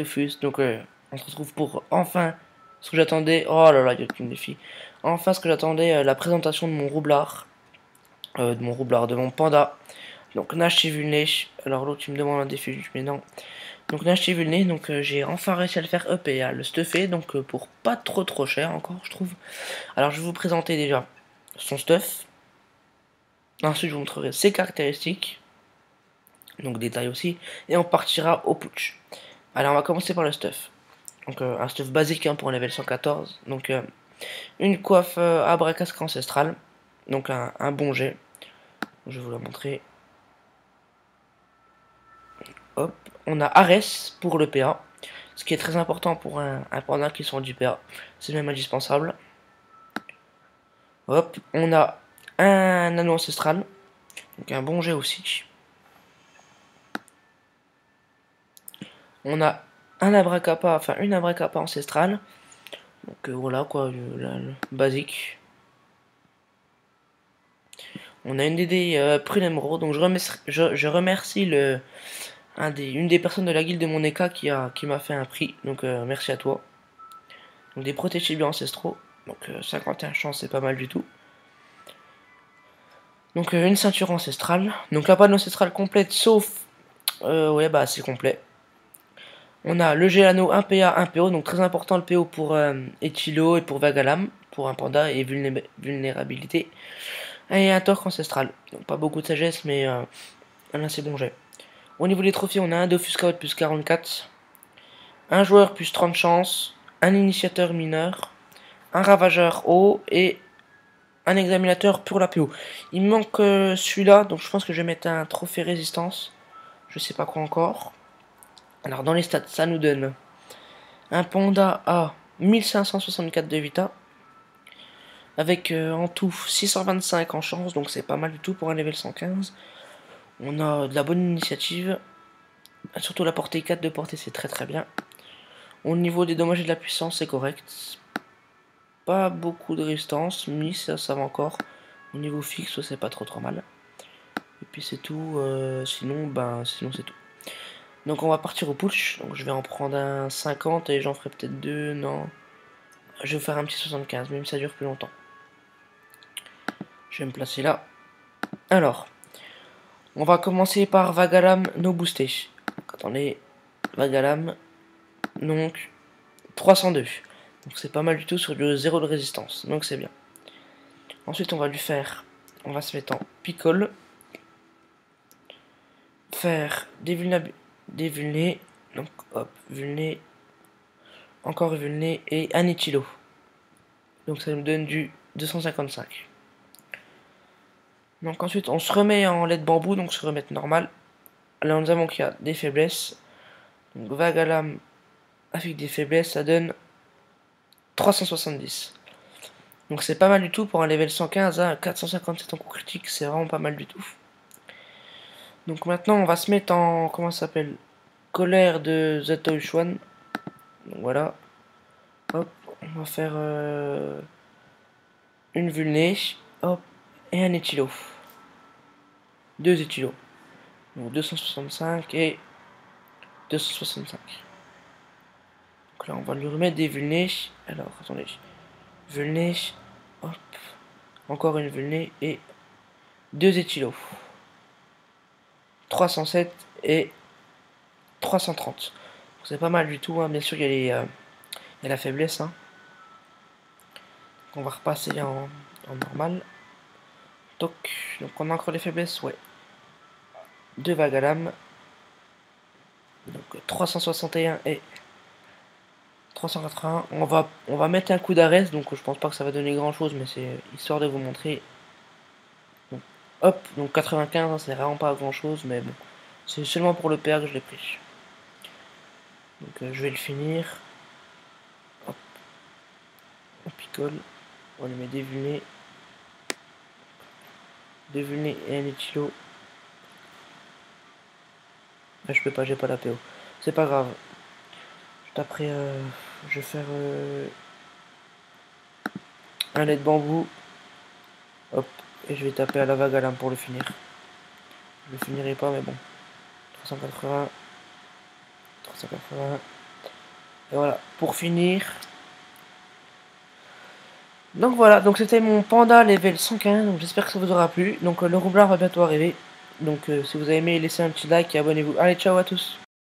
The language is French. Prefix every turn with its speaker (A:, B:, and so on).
A: Dofus. Donc on se retrouve pour enfin ce que j'attendais. Oh là là, il y a aucune défi. Enfin ce que j'attendais, la présentation de mon roublard. De mon panda. Donc Nash et Vulné. Alors l'autre il me demande un défi, mais non. Donc Nash et Vulné, donc j'ai enfin réussi à le faire up et à le stuffer. Donc pour pas trop cher encore je trouve. Alors je vais vous présenter déjà son stuff. Ensuite je vous montrerai ses caractéristiques. Donc détails aussi. Et on partira au putsch. Alors on va commencer par le stuff. Donc un stuff basique hein, pour un level 114. Donc une coiffe à casque ancestrale. Donc un bon jet. Je vais vous la montrer. Hop. On a Ares pour le PA. Ce qui est très important pour un panda qui sont du PA. C'est même indispensable. Hop. On a un anneau ancestral. Donc un bon jet aussi. On a un abracapa, enfin une abracapa ancestrale. Donc voilà quoi, le basique. On a une DD Prunemro, donc je remercie une des personnes de la guilde de mon EK qui m'a fait un prix, donc merci à toi. Donc des protégés bien ancestraux, donc 51 chances c'est pas mal du tout. Donc une ceinture ancestrale, donc la panne ancestrale complète sauf, ouais bah c'est complet. On a le Gélano 1 PA, 1 PO, donc très important le PO pour Echilo et pour Vagalam, pour un panda et vulnérabilité. Et un torque ancestral, donc pas beaucoup de sagesse mais un assez bon jet. Au niveau des trophées, on a un Dofus Scout plus 44, un joueur plus 30 chances, un initiateur mineur, un ravageur haut et un examinateur pour la PO. Il me manque celui-là, donc je pense que je vais mettre un trophée résistance. Je sais pas quoi encore. Alors dans les stats, ça nous donne un panda à 1564 de vita, avec en tout 625 en chance, donc c'est pas mal du tout pour un level 115. On a de la bonne initiative, surtout la portée 4 de portée, c'est très bien. Au niveau des dommages et de la puissance, c'est correct. Pas beaucoup de résistance, mais ça va encore. Au niveau fixe, c'est pas trop mal. Et puis c'est tout. Sinon c'est tout. Donc on va partir au push. Donc je vais en prendre un 50 et j'en ferai peut-être deux. Non. Je vais faire un petit 75, même si ça dure plus longtemps. Je vais me placer là. Alors, on va commencer par Vagalam no boosté. Attendez, Vagalam. Donc 302. Donc c'est pas mal du tout sur du 0 de résistance. Donc c'est bien. Ensuite on va lui faire. On va se mettre en picole. Faire des vulnés. Donc hop, vulné. Encore vulné et un étilo. Donc ça nous donne du 255. Donc ensuite on se remet en lait de bambou, donc se remettre normal. Là nous avons qu'il y a des faiblesses. Donc Vagalam avec des faiblesses, ça donne 370. Donc c'est pas mal du tout pour un level 115 à 457 en coup critique, c'est vraiment pas mal du tout. Donc maintenant on va se mettre en, comment ça s'appelle, colère de Zatoichuan. Donc voilà. Hop, on va faire une vulnée. Hop, et un étilo. Deux étilos. Donc 265 et 265. Donc là on va lui remettre des vulnés. Alors attendez. Vulnée. Hop. Encore une vulnée et deux étilos. 307 et 330. C'est pas mal du tout, hein. Bien sûr il y a la faiblesse. Hein. Donc on va repasser en normal. Donc on a encore les faiblesses, ouais. 2 Vagalam. Donc 361 et 381. On va mettre un coup d'arrêt, donc je pense pas que ça va donner grand chose, mais c'est histoire de vous montrer. Donc, hop, donc 95, hein, c'est vraiment pas grand chose, mais bon. C'est seulement pour le PA que je l'ai pris. Donc je vais le finir. Hop. On picole. On lui met des vulnés. Deux vulnés et un étilo. Ah, je peux pas, j'ai pas la PO. C'est pas grave. Après, je vais faire un lait de bambou. Hop. Et je vais taper à la vague à l'âme pour le finir. Je le finirai pas, mais bon. 380. 380. Et voilà, pour finir. Donc voilà, donc c'était mon panda level 115, donc j'espère que ça vous aura plu. Donc le roublard va bientôt arriver. Donc si vous avez aimé, laissez un petit like et abonnez-vous. Allez, ciao à tous.